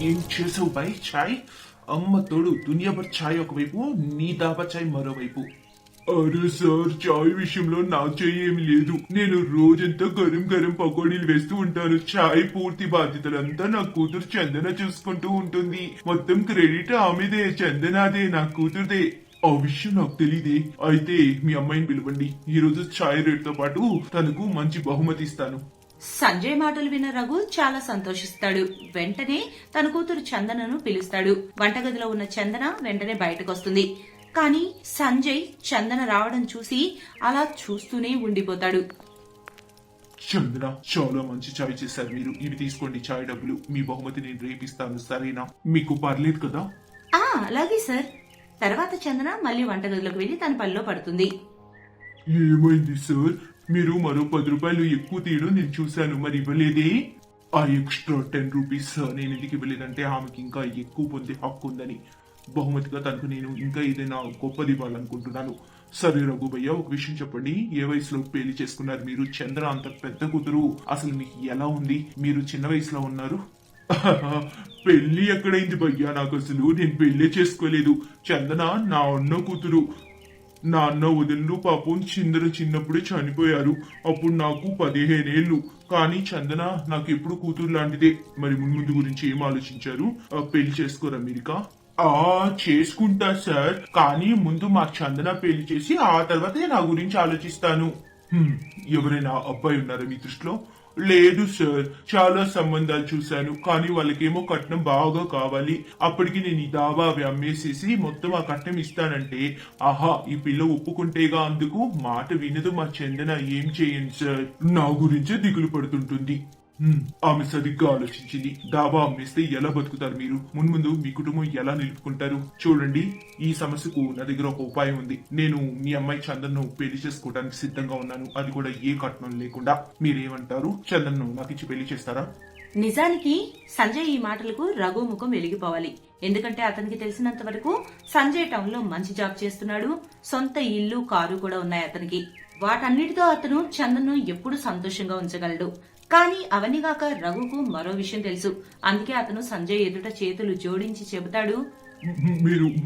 ఏం చేసావు బై ఛాయ్? అమ్మ తోడు దునియా భర్ ఛాయ్ ఒకవైపు, నీ దాబా ఛాయ్ మరోవైపు. అరే సార్, చాయ్ విషయంలో నా చెయ్యి ఏమి లేదు. నేను రోజంతా గరం గరం పకోడీలు వేస్తూ ఉంటాను. చాయ్ పూర్తి బాధ్యతలంతా నా కూతురు చందన చూసుకుంటూ ఉంటుంది. మొత్తం క్రెడిట్ ఆమెదే, చందనాదే, నా కూతురుదే. ఆ విషయం నాకు తెలీదే. అయితే మీ అమ్మాయిని పిలవండి. ఈ రోజు చాయ్ రేట్ తో పాటు తనకు మంచి బహుమతి ఇస్తాను. సంజయ్ మాటలు విన్న రఘు చాలా సంతోషిస్తాడు. వెంటనే తన కూతురు చందనను పిలుస్తాడు. వంటగదిలో ఉన్న చందన వెంటనే బయటకొస్తుంది. కానీ సంజయ్ చందన రావడం చూసి అలా చూస్తూనే ఉండిపోతాడు. చందన, చాలా మంచి చాయ్ చేశారు మీరు. ఇవి తీసుకోండి చాయ్ డబ్బులు. మీ బహుమతి నేను రేపిస్తాను, సరేనా? మీకు పర్లేదు కదా? అలాగే సార్. తర్వాత చందన మళ్ళీ వంటగదిలోకి వెళ్లి తన పనిలో పడుతుంది. ఏమైంది సార్? మీరు మరో 10 రూపాయలు ఎక్కువ తీయడం నేను చూశాను, మరి ఇవ్వలేదే? ఆ ఎక్స్ట్రా 10 రూపీస్ నేను ఎందుకు ఇవ్వలేదంటే ఆమెకి ఇంకా ఎక్కువ పొందే హక్కు ఉందని. బహుమతిగా తనకు నేను ఇంకా ఏదైనా గొప్పది ఇవ్వాలనుకుంటున్నాను. సరే రఘుభయ్య, ఒక విషయం చెప్పండి. ఏ వయసులో పెళ్లి చేసుకున్నారు మీరు? చంద్ర అంత పెద్ద కూతురు అసలు మీకు ఎలా ఉంది? మీరు చిన్న వయసులో ఉన్నారు. పెళ్లి ఎక్కడైంది భయ్యా? నాకు అసలు నేను పెళ్లే చేసుకోలేదు. చందన నా అన్న కూతురు. నా అన్న వదిలు పాపం చిన్నప్పుడే చనిపోయారు. అప్పుడు నాకు 15 ఏళ్ళు. కానీ చందన నాకు ఎప్పుడు కూతురు లాంటిదే. మరి ముందు గురించి ఏం ఆలోచించారు? పెళ్లి చేసుకోరా మీరికా? చేసుకుంటా సార్, కానీ ముందు మా చందన పెళ్లి చేసి ఆ తర్వాతే నా గురించి ఆలోచిస్తాను. ఎవరైనా అబ్బాయి ఉన్నారా మీ దృష్టిలో? లేదు సార్, చాలా సంబంధాలు చూశాను, కానీ వాళ్ళకేమో కట్నం బాగా కావాలి. అప్పటికి నేను ఈ దాబా అవి అమ్మేసేసి మొత్తం ఆ కట్నం ఇస్తానంటే, ఆహా ఈ పిల్ల ఒప్పుకుంటేగా. అందుకు మాట వినదు మా చందన. ఏం చేయను సార్, నా గురించే దిగులు పడుతుంటుంది. ఆమె సరిగ్గా ఆలోచించింది. డాబా అమ్మేస్తే ఎలా బతుకుతారు మీరు? మున్ముందు మీ కుటుంబం ఎలా నిలుపుకుంటారు? చూడండి, ఈ సమస్యకు నా దగ్గర ఒక ఉపాయం ఉంది. నేను మీ అమ్మాయి చందన్ను పెళ్లి చేసుకోవడానికి సిద్ధంగా ఉన్నాను, అది కూడా ఏ కట్నం లేకుండా. మీరేమంటారు? చందన్ను నాకు ఇచ్చి పెళ్లి చేస్తారా? నిజానికి సంజయ్ ఈ మాటలకు రఘు ముఖం వెలిగిపోవాలి. ఎందుకంటే అతనికి తెలిసినంత వరకు సంజయ్ టౌన్ లో మంచి జాబ్ చేస్తున్నాడు. సొంత ఇల్లు, కారు కూడా ఉన్నాయి అతనికి. వాటన్నిటితో అతను చందన్ను ఎప్పుడు సంతోషంగా ఉంచగలడు. కానీ అవన్నీగాక రఘుకు మరో విషయం తెలుసు. అందుకే అతను సంజయ్ ఎదుట చేతులు జోడించి చెబుతాడు,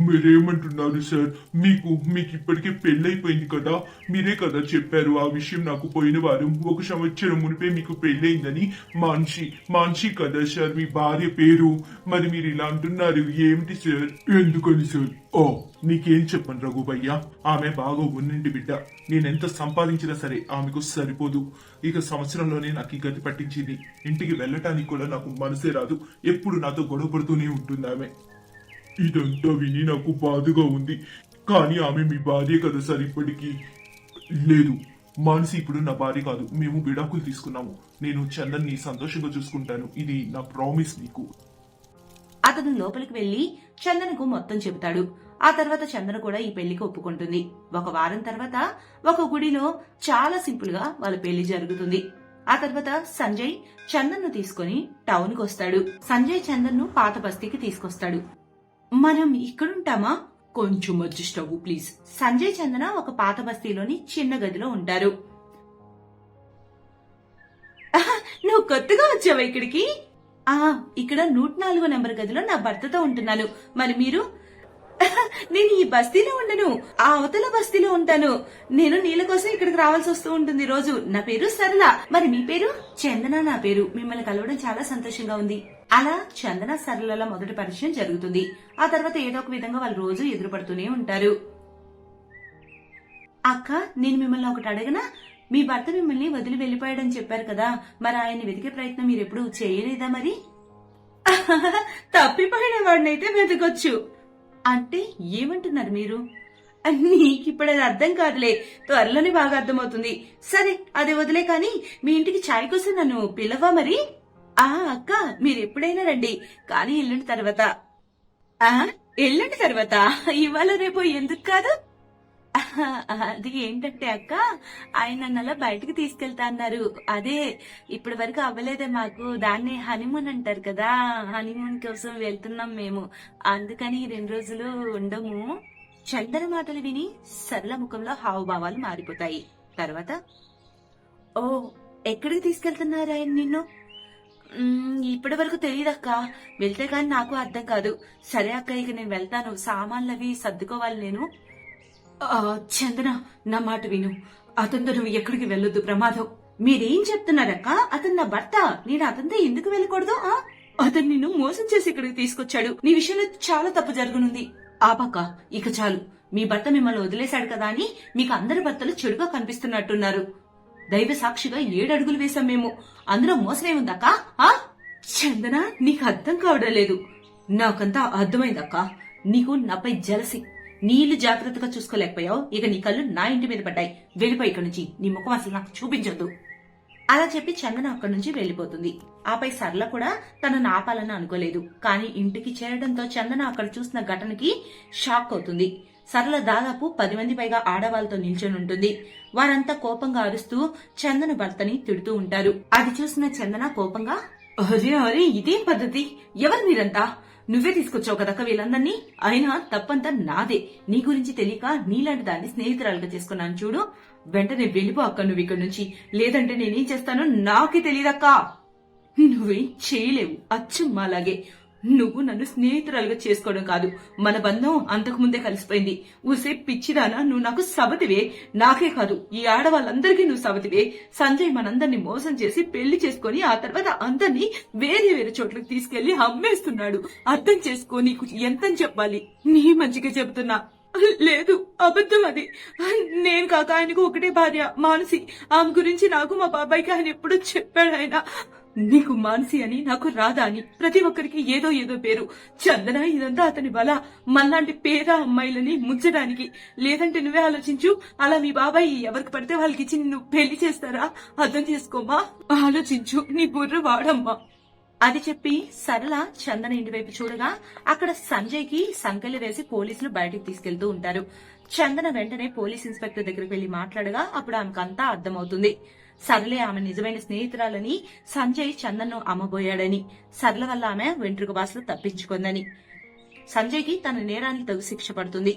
మీరేమంటున్నారు సార్? మీకు ఇప్పటికే పెళ్ళైపోయింది కదా. మీరే కదా చెప్పారు ఆ విషయం నాకు పోయిన వారం. 1 సంవత్సరం మునిపే మీకు పెళ్ళైందని. మాన్షి కదా సార్ మీ భార్య పేరు. మరి మీరు ఇలా అంటున్నారు ఏమిటి సార్? ఎందుకని సార్? నీకేం చెప్పను రఘుభయ్య, ఆమె బాగా ఉన్నింటి బిడ్డ. నేనెంత సంపాదించినా సరే ఆమెకు సరిపోదు. ఇక సంవత్సరంలోనే నాకు ఈ గతి పట్టించింది. ఇంటికి వెళ్ళటానికి కూడా నాకు మనసే రాదు. ఎప్పుడు నాతో గొడవ పడుతూనే ఉంటుంది ఆమె. ఇదంతా విని నాకు బాధగా ఉంది. కానీ ఆమె మీ భార్య కదా సార్ ఇప్పటికీ. లేదు, మానసి ఇప్పుడు నా భార్య కాదు. మేము విడాకులు తీసుకున్నాము. నేను చందన్ని సంతోషంగా చూసుకుంటాను. ఇది నా ప్రామిస్ మీకు. అతను లోపలికి వెళ్లి చందనకు మొత్తం చెబుతాడు. ఆ తర్వాత చందన కూడా ఈ పెళ్లికి ఒప్పుకుంటుంది. 1 వారం తర్వాత ఒక గుడిలో చాలా సింపుల్ గా వాళ్ళ పెళ్లి జరుగుతుంది. ఆ తర్వాత సంజయ్ చందన్ను తీసుకుని టౌన్ కు వస్తాడు. సంజయ్ చందన్ను పాత బస్తీకి తీసుకొస్తాడు. మనం ఇక్కడుంటామా? కొంచెం అడ్జస్ట్ అవ్వు ప్లీజ్. సంజయ్ చందన ఒక పాత బస్తీలోని చిన్న గదిలో ఉంటారు. నువ్వు కొత్తగా వచ్చావా ఇక్కడికి? ఇక్కడ 104 నెంబర్ గదిలో నా భర్తతో ఉంటున్నాను. మరి మీరు? నేను ఈ బస్తీలో ఉండను, ఆ అవతల బస్తీలో ఉంటాను. నేను నీళ్ళ కోసం ఇక్కడికి రావాల్సి వస్తూ ఉంటుంది రోజు. నా పేరు సరళ. మరి మీ పేరు? చందన నా పేరు. మిమ్మల్ని కలవడం చాలా సంతోషంగా ఉంది. అలా చందన సరళల మొదటి పరిచయం జరుగుతుంది. ఆ తర్వాత ఏదో ఒక విధంగా వాళ్ళు రోజు ఎదురుపడుతూనే ఉంటారు. అక్క, నేను మిమ్మల్ని ఒకటి అడగనా? మీ భర్త మిమ్మల్ని వదిలి వెళ్లిపోయాడని చెప్పారు కదా, మరి ఆయన్ని వెతికే ప్రయత్నం మీరెప్పుడు చేయలేదా? మరి తప్పిపోయిన వాడినైతే వెతకొచ్చు అంటే ఏమంటున్నారు మీరు? నీకిప్పుడు అది అర్థం కాదులే, త్వరలోనే బాగా అర్థమవుతుంది. సరే అది వదిలే, కానీ మీ ఇంటికి ఛాయ్ కోసం నన్ను పిలవా మరి? అక్క, మీరెప్పుడైనా రండి, కానీ ఎల్లుండి తర్వాత. ఎల్లుండి తర్వాత? ఇవాళ రేపు ఎందుకు కాదు? అది ఏంటంటే అక్క, ఆయన నన్ను అలా బయటకు తీసుకెళ్తా అన్నారు. అదే ఇప్పటి వరకు అవ్వలేదే మాకు. దాన్ని హనీమూన్ అంటారు కదా, హనీమూన్ కోసం వెళ్తున్నాం మేము. అందుకని 2 రోజులు ఉండము. చందన మాటలు విని సరళ ముఖంలో హావభావాలు మారిపోతాయి. తర్వాత, ఎక్కడికి తీసుకెళ్తున్నారు ఆయన నిన్ను? ఇప్పటి వరకు తెలియదక్క. వెళ్తే గాని నాకు అర్థం కాదు. సరే అక్క, ఇక నేను వెళ్తాను. సామాన్లు అవి సర్దుకోవాలి నేను. ఆ, చందన, నా మాట విను. అతనితో నువ్వు ఎక్కడికి వెళ్ళొద్దు, ప్రమాదం. మీరేం చెప్తున్నారక్క? అతను నా భర్త. నేను అతనితో ఎందుకు వెళ్ళకూడదు? అతను నిన్ను మోసం చేసి ఇక్కడికి తీసుకొచ్చాడు. నీ విషయంలో చాలా తప్పు జరగనుంది. ఆపక్క, ఇక చాలు. మీ భర్త మిమ్మల్ని వదిలేశాడు కదా అని మీకు అందరి భర్తలు చెడుగా కనిపిస్తున్నట్టున్నారు. దైవ సాక్షిగా 7 అడుగులు వేశాం మేము. అందులో మోసమేముందక్క? చందన, నీకు అర్థం కావడం లేదు. నాకంతా అర్థమైందక్క. నీకు నాపై జలసి. నీ ఇల్లు జాగ్రత్తగా చూసుకోలేకపోయావు. ఇక నీ కళ్ళు నా ఇంటి మీద పడ్డాయి. వెళ్ళిపోయి ఇక్కడి నుంచి. నీ ముఖం అసలు నాకు చూపించొద్దు. అలా చెప్పి చందన అక్కడి నుంచి వెళ్లిపోతుంది. ఆపై సరళ కూడా తనను ఆపాలని అనుకోలేదు. కానీ ఇంటికి చేరడంతో చందన అక్కడ చూసిన ఘటనకి షాక్ అవుతుంది. సరళ దాదాపు 10 మంది పైగా ఆడవాళ్ళతో నిల్చొని ఉంటుంది. వారంతా కోపంగా అరుస్తూ చందన భర్తని తిడుతూ ఉంటారు. అది చూసిన చందన కోపంగా, అరే అరే, ఇదేం పద్ధతి? ఎవరు మీరంతా? నువ్వే తీసుకొచ్చావు కదక్క వీళ్ళందరినీ. అయినా తప్పంతా నాదే. నీ గురించి తెలియక నీలాంటి దాన్ని స్నేహితురాలుగా చేసుకున్నాను చూడు. వెంటనే వెళ్ళిపో అక్క నువ్వు ఇక్కడి నుంచి. లేదంటే నేనేం చేస్తానో నాకే తెలియదక్కా. నువ్వేం చేయలేవు. అచ్చం మాలాగే. నువ్వు నన్ను స్నేహితురాలుగా చేసుకోవడం కాదు, మన బంధం అంతకు ముందే కలిసిపోయింది. ఊసే పిచ్చిదానా, నువ్వు నాకు సవతివే. నాకే కాదు, ఈ ఆడవాళ్ళందరికీ నువ్వు సవతివే. సంజయ్ మనందరినీ మోసం చేసి పెళ్లి చేసుకుని ఆ తర్వాత అందరినీ వేరే వేరే చోట్లకి తీసుకెళ్లి అమ్మేస్తున్నాడు. అర్థం చేసుకో. నీకు ఎంతని చెప్పాలి? నీ మంచిగా చెబుతున్నా. లేదు, అబద్ధం అది. నేను కాక ఆయనకు ఒకటే భార్య మానసి. ఆమె గురించి నాకు మా బాబాయ్కి ఆయన ఎప్పుడూ చెప్పాడు. ఆయన నీకు మానసి అని, నాకు రాధా అని, ప్రతి ఒక్కరికి ఏదో ఏదో పేరు. చందన, ఇదంతా అతని బల. మళ్ళాంటి పేద అమ్మాయిలని ముంచడానికి. లేదంటే నువ్వే ఆలోచించు. అలా మీ బాబాయ్ ఎవరికి పడితే వాళ్ళకి ఇచ్చి నిన్ను పెళ్లి చేస్తారా? అర్థం చేసుకోమా, ఆలోచించు. నీ బుర్ర వాడమ్మా. అది చెప్పి సరళ చందన ఇంటి వైపు చూడగా అక్కడ సంజయ్ కి సంకెళ్లు వేసి పోలీసులు బయటికి తీసుకెళ్తూ ఉంటారు. చందన వెంటనే పోలీస్ ఇన్స్పెక్టర్ దగ్గరికి వెళ్లి మాట్లాడగా అప్పుడు ఆమెకంతా అర్థమవుతుంది. సరళే ఆమె నిజమైన స్నేహితురాలని, సంజయ్ చందన్ను అమ్మబోయాడని, సరళ వల్ల ఆమె వెంట్రుక బాసలు తప్పించుకుందని. సంజయ్ కి తన నేరానికి తగు శిక్ష పడుతుంది.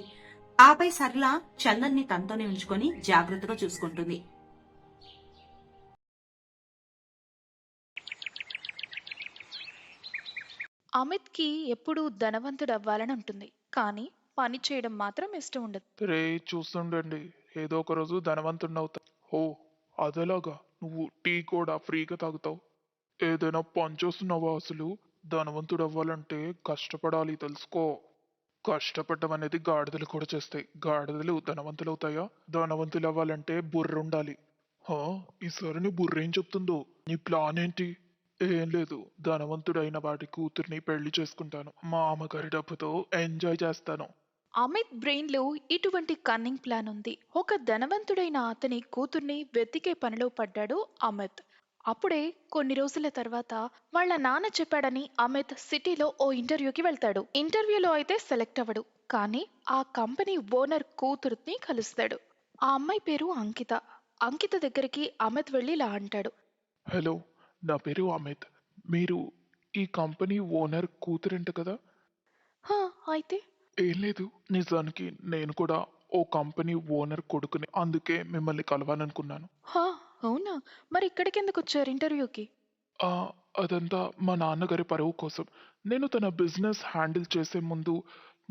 ఆపై సరళ చందన్ ని తనతోనే ఉంచుకొని జాగ్రత్తగా చూసుకుంటుంది. అమిత్‌కి ఎప్పుడూ ధనవంతుడవ్వాలని ఉంటుంది. కానీ పని చేయడం మాత్రం ఇష్టం ఉండదు. రే చూస్తుండండి, ఏదో ఒక రోజు ధనవంతుడినవుతా. ఓ అదేలాగా నువ్వు టీ కూడా ఫ్రీగా తాగుతావు. ఏదైనా పని చేస్తున్నావా? అసలు ధనవంతుడు అవ్వాలంటే కష్టపడాలి, తెలుసుకో. కష్టపడడం అనేది గాడిదలు కూడా చేస్తాయి. గాడిదలు ధనవంతులు అవుతాయా? ధనవంతులు అవ్వాలంటే బుర్ర ఉండాలి. హా, ఈసారి నీ బుర్ర ఏం చెప్తుందో? నీ ప్లాన్ ఏంటి? ఏం లేదు, ధనవంతుడైన వాడి కూతుర్ని పెళ్లి చేసుకుంటాను. మా అమ్మగారి డబ్బుతో ఎంజాయ్ చేస్తాను. అమిత్ బ్రెయిన్‌లో ఇటువంటి కన్నింగ్ ప్లాన్ ఉంది. ఒక ధనవంతుడైన అతని కూతుర్ని వెతికే పనిలో పడ్డాడు అమిత్. అప్పుడే కొన్ని రోజుల తర్వాత వాళ్ళ నాన్న చెప్పాడని అమిత్ సిటీలో ఓ ఇంటర్వ్యూకి వెళ్తాడు. ఇంటర్వ్యూలో అయితే సెలెక్ట్ అవ్వడు. కానీ ఆ కంపెనీ ఓనర్ కూతురుని కలుస్తాడు. ఆ అమ్మాయి పేరు అంకిత. అంకిత దగ్గరికి అమిత్ వెళ్ళి ఇలా అంటాడు. హలో, నా పేరు అమిత్. మీరు ఈ కంపెనీ ఓనర్ కూతురంట కదా? హా, అయితే ఏం లేదు, నిజానికి నేను కూడా ఓ కంపెనీ ఓనర్ కొడుకుని. అందుకే మిమ్మల్ని కలవాలనుకున్నాను. హా, అవునా? మరి ఇక్కడికి ఎందుకు వచ్చారు ఇంటర్వ్యూకి? ఆ, అదంతా మా నాన్నగారి పరువు కోసం. నేను తన బిజినెస్ హ్యాండిల్ చేసే ముందు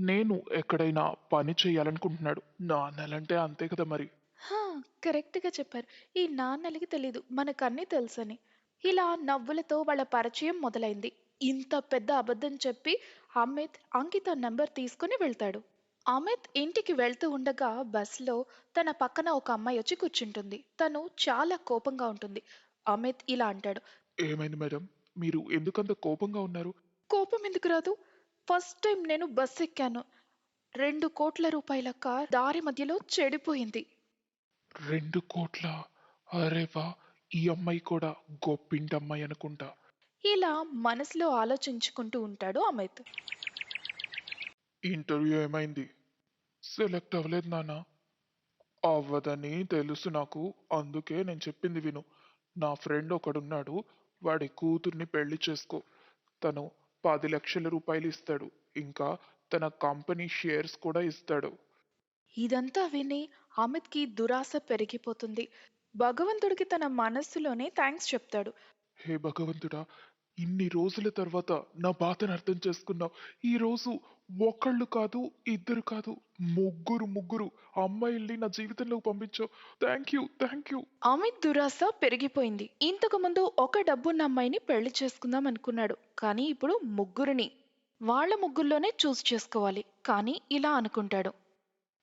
నేను ఎక్కడైనా పని చేయాలనుకుంటున్నాడు. నాన్నలంటే అంతే కదా మరి. హా, కరెక్ట్‌గా చెప్పారు. ఈ నాన్నలకి తెలీదు మనకన్నీ తెలుసని. ఇలా నవ్వులతో వాళ్ళ పరిచయం మొదలైంది. ఇంత పెద్ద అబద్ధం చెప్పి అమిత్ అంకిత నంబర్ తీసుకుని వెళ్తాడు. అమిత్ ఇంటికి వెళ్తూ ఉండగా బస్‌లో తన పక్కన ఒక అమ్మాయి వచ్చి కూర్చుంటుంది. తను చాలా కోపంగా ఉంటుంది. అమిత్ ఇలా అంటాడు. ఏమైంది మేడం? మీరు ఎందుకంత కోపంగా ఉన్నారు? కోపం ఎందుకు రాదు? ఫస్ట్ టైం నేను బస్ ఎక్కాను. 2,00,00,000 రూపాయల కార్ దారి మధ్యలో చెడిపోయింది. 2 కోట్ల? అరే వా, ఈ అమ్మాయి కూడా గొప్పింటమ్మాయి అనుకుంటా. ఇలా మనసులో ఆలోచించుకుంటూ ఉంటాడు అమిత్. ఇంటర్వ్యూ ఏమైంది? సెలెక్ట్ అవ్వలేదు నాన్న. అవ్వదని తెలుసు నాకు. అందుకే నేను చెప్పింది విను. నా ఫ్రెండ్ ఒకడున్నాడు. వాడి కూతుర్ని పెళ్లి చేసుకో. తను 10 లక్షల రూపాయలు ఇస్తాడు. ఇంకా తన కంపెనీ షేర్స్ కూడా ఇస్తాడు. ఇదంతా విని అమిత్‌కి దురాశ పెరిగిపోతుంది. భగవంతుడికి తన మనస్సులోనే థాంక్స్ చెప్తాడు. హే భగవంతుడా, ఇన్ని రోజుల తర్వాత నా బాధను అర్థం చేసుకున్నావు. ఈ రోజు ఒకళ్ళు కాదు, ఇద్దరు కాదు, ముగ్గురు అమ్మాయిల్ని నా జీవితంలోకి పంపించావు. Thank you. అమిత్ దురాశ పెరిగిపోయింది. ఇంతకు ముందు ఒక డబ్బున్న అమ్మాయిని పెళ్లి చేసుకుందాం అనుకున్నాడు. కానీ ఇప్పుడు ముగ్గురిని వాళ్ళ ముగ్గుల్లోనే చూస్ చేసుకోవాలి. కానీ ఇలా అనుకుంటాడు.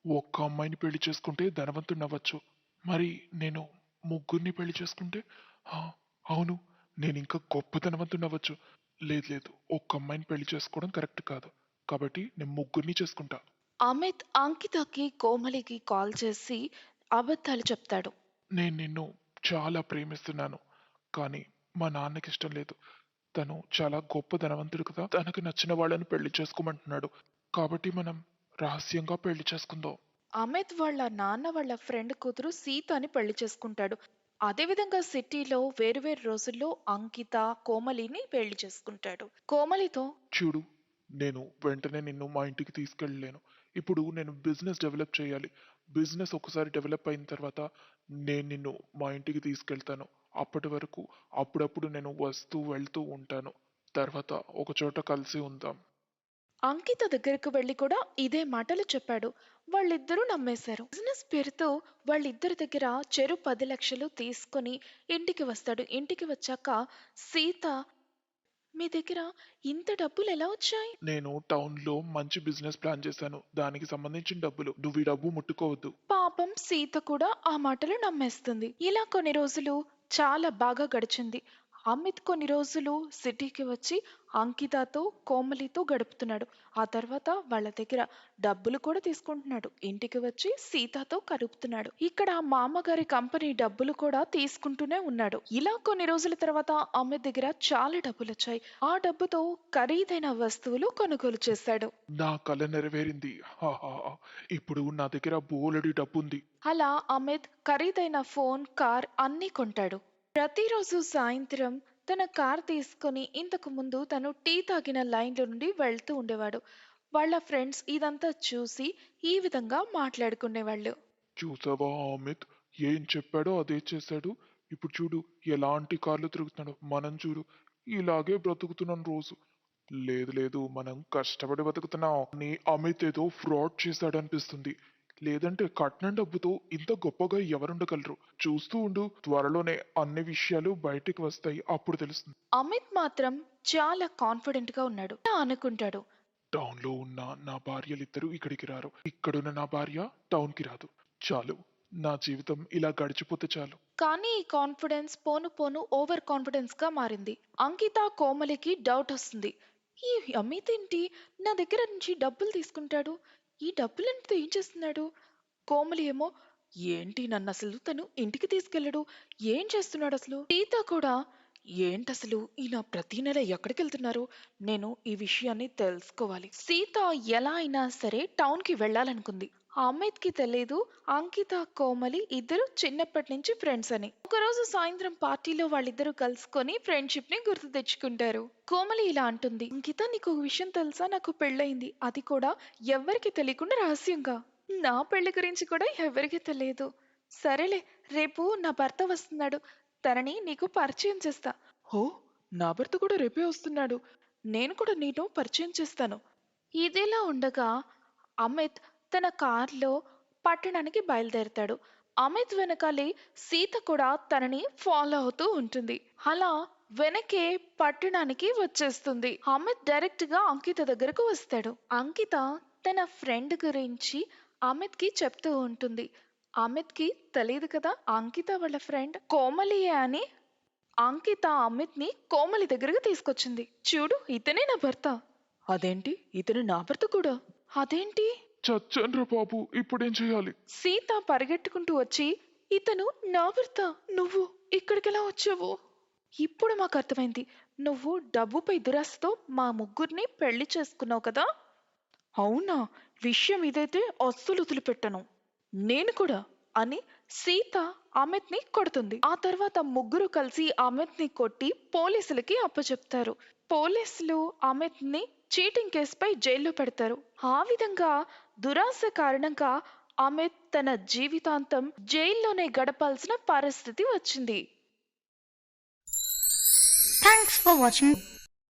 ఒక్క అమ్మాయిని పెళ్లి చేసుకుంటే ధనవంతుడిని అవ్వచ్చు. మరి నేను ముగ్గురిని పెళ్లి చేసుకుంటే ఆ, అవును, నేను ఇంకా గొప్ప ధనవంతుడిని అవ్వచ్చు. లేదు, ఒక్క అమ్మాయిని పెళ్లి చేసుకోవడం కరెక్ట్ కాదు. కాబట్టి నేను ముగ్గురిని చేసుకుంటా. అమిత్ అంకితకి కోమలికి కాల్ చేసి అబద్ధాలు చెప్తాడు. నేను నిన్ను చాలా ప్రేమిస్తున్నాను, కానీ మా నాన్నకి ఇష్టం లేదు. తను చాలా గొప్ప ధనవంతుడు కదా, తనకు నచ్చిన వాళ్ళని పెళ్లి చేసుకోమంటున్నాడు. కాబట్టి మనం రహస్యంగా పెళ్లి చేసుకుందాం. అమిత్ వాళ్ళ నాన్న వాళ్ళ ఫ్రెండ్ కూతురు సీతని పెళ్లి చేసుకుంటాడు. అదేవిధంగా సిటీలో వేరువేరు రోజుల్లో అంకిత కోమలిని పెళ్లి చేసుకుంటాడు. కోమలితో చూడు, నేను వెంటనే నిన్ను మా ఇంటికి తీసుకెళ్ళలేను. ఇప్పుడు నేను బిజినెస్ డెవలప్ చేయాలి. బిజినెస్ ఒకసారి డెవలప్ అయిన తర్వాత నేను నిన్ను మా ఇంటికి తీసుకెళ్తాను. అప్పటి వరకు అప్పుడప్పుడు నేను వస్తూ వెళ్తూ ఉంటాను. తర్వాత ఒక చోట కలిసి ఉందాం. అంకిత దగ్గరకు వెళ్లి కూడా ఇదే మాటలు చెప్పాడు. వాళ్ళిద్దరూ నమ్మేశారు. బిజినెస్ పేరుతో వాళ్ళిద్దరి దగ్గర చెరు 10 లక్షలు తీసుకొని ఇంటికి వస్తాడు. ఇంటికి వచ్చాక సీత, మీ దగ్గర ఇంత డబ్బులు ఎలా వచ్చాయి? నేను టౌన్లో మంచి బిజినెస్ ప్లాన్ చేశాను. దానికి సంబంధించిన డబ్బులు. నువ్వు ఈ డబ్బు ముట్టుకోవద్దు. పాపం సీత కూడా ఆ మాటలు నమ్మేస్తుంది. ఇలా కొన్ని రోజులు చాలా బాగా గడిచింది. అమిత్ కొన్ని రోజులు సిటీకి వచ్చి అంకితతో కోమలితో గడుపుతున్నాడు. ఆ తర్వాత వాళ్ళ దగ్గర డబ్బులు కూడా తీసుకుంటున్నాడు. ఇంటికి వచ్చి సీతతో కలుపుతున్నాడు. ఇక్కడ మామగారి కంపెనీ డబ్బులు కూడా తీసుకుంటూనే ఉన్నాడు. ఇలా కొన్ని రోజుల తర్వాత అమిత్ దగ్గర చాలా డబ్బులు వచ్చాయి. ఆ డబ్బుతో ఖరీదైన వస్తువులు కొనుగోలు చేశాడు. నా కల నెరవేరింది. హాహా. ఇప్పుడు నా దగ్గర బోలెడు డబ్బుంది. అలా అమిత్ ఖరీదైన ఫోన్, కార్ అన్నీ కొంటాడు. ప్రతిరోజు సాయంత్రం తన కార్ తీసుకొని ఇంతకు ముందు తను టీ తాగిన లైన్లో నుండి వెళ్తూ ఉండేవాడు. వాళ్ళ ఫ్రెండ్స్ ఇదంతా చూసి ఈ విధంగా మాట్లాడుకునేవాళ్ళు. చూసావా అమిత్, ఏం చెప్పాడో అదే చేశాడు. ఇప్పుడు చూడు ఎలాంటి కార్లు తిరుగుతున్నాడు. మనం చూడు ఇలాగే బ్రతుకుతున్నాం రోజు. లేదు, మనం కష్టపడి బతుకుతున్నాం. నీ అమిత్ ఏదో ఫ్రాడ్ చేశాడనిపిస్తుంది. లేదంటే కట్నం డబ్బుతో ఇంత గొప్పగా ఎవరుండగలరు? చూస్తూ ఉండు, త్వరలోనే అన్ని విషయాలు బయటికి వస్తాయి. అప్పుడు తెలుస్తుంది. అమిత్ మాత్రం చాలా కాన్ఫిడెంట్ గా ఉన్నాడు. ఇలా అనుకుంటాడు. టౌన్ లో ఉన్న నా భార్యలిద్దరూ ఇక్కడికి రారు, ఇక్కడున్న నా భార్య టౌన్ కి రాదు. చాలు, నా జీవితం ఇలా గడిచిపోతే చాలు. కానీ ఈ కాన్ఫిడెన్స్ పోను పోను ఓవర్ కాన్ఫిడెన్స్ గా మారింది. అంకిత కోమలికి డౌట్ వస్తుంది. ఈ అమిత్ ఏంటి నా దగ్గర నుంచి డబ్బులు తీసుకుంటాడు? ఈ డబ్బులంతా ఏం చేస్తున్నాడు? కోమలి ఏమో, ఏంటి నన్ను అసలు తను ఇంటికి తీసుకెళ్ళడు, ఏం చేస్తున్నాడు అసలు? సీత కూడా, ఏంటసలు ఈయన ప్రతి నెల ఎక్కడికి వెళ్తున్నారు? నేను ఈ విషయాన్ని తెలుసుకోవాలి. సీత ఎలా అయినా సరే టౌన్ కి వెళ్ళాలనుకుంది. అమిత్ కి తెలియదు అంకిత కోమలి ఇద్దరు చిన్నప్పటి నుంచి ఫ్రెండ్స్ అని. ఒకరోజు సాయంత్రం పార్టీలో వాళ్ళిద్దరూ కలుసుకొని ఫ్రెండ్షిప్ ని గుర్తు తెచ్చుకుంటారు. కోమలి ఇలా అంటుంది, అంకిత నీకు ఒక విషయం తెలుసా? నాకు పెళ్ళయింది, అది కూడా ఎవ్వరికి తెలియకుండా రహస్యంగా. నా పెళ్లి గురించి కూడా ఎవరికి తెలియదు. సరేలే, రేపు నా భర్త వస్తున్నాడు, తనని నీకు పరిచయం చేస్తా. హో, నా భర్త కూడా రేపే వస్తున్నాడు, నేను కూడా నీతో పరిచయం చేస్తాను. ఇదిలా ఉండగా అమిత్ తన కార్లో పట్టణానికి బయలుదేరతాడు. అమిత్ వెనకాలే సీత కూడా తనని ఫాలో అవుతూ ఉంటుంది. అలా వెనకే పట్టణానికి వచ్చేస్తుంది. అమిత్ డైరెక్ట్ గా అంకిత దగ్గరకు వస్తాడు. అంకిత తన ఫ్రెండ్ గురించి అమిత్ కి చెప్తూ ఉంటుంది. అమిత్ కి తెలియదు కదా అంకిత వాళ్ళ ఫ్రెండ్ కోమలియే అని. అంకిత అమిత్ ని కోమలి దగ్గరకు తీసుకొచ్చింది. చూడు, ఇతనే నా భర్త. అదేంటి, ఇతను నా భర్త కూడా? అదేంటి? చచ్చండ్ర బాబు, ఇప్పుడేం చేయాలి? సీత పరిగెట్టుకుంటూ వచ్చి, ఇతను నా భర్త, నువ్వు ఇక్కడికెలా వచ్చావు? ఇప్పుడు మాకు అర్థమైంది, నువ్వు డబ్బుపై దురాశతో మా ముగ్గురిని పెళ్లి చేసుకున్నావు కదా? అవునా? విషయం ఇదైతే అస్సలు వదిలిపెట్టను, నేను కూడా అని సీత అమిత్ ని కొడుతుంది. ఆ తర్వాత ముగ్గురు కలిసి అమిత్ ని కొట్టి పోలీసులకి అప్పచెప్తారు. పోలీసులు అమిత్ ని చీటింగ్ కేసుపై జైల్లో పెడతారు. ఆ విధంగా దురాశ కారణంగా అమిత్ తన జీవితాంతం జైల్లోనే గడపాల్సిన పరిస్థితి వచ్చింది. Thanks for watching.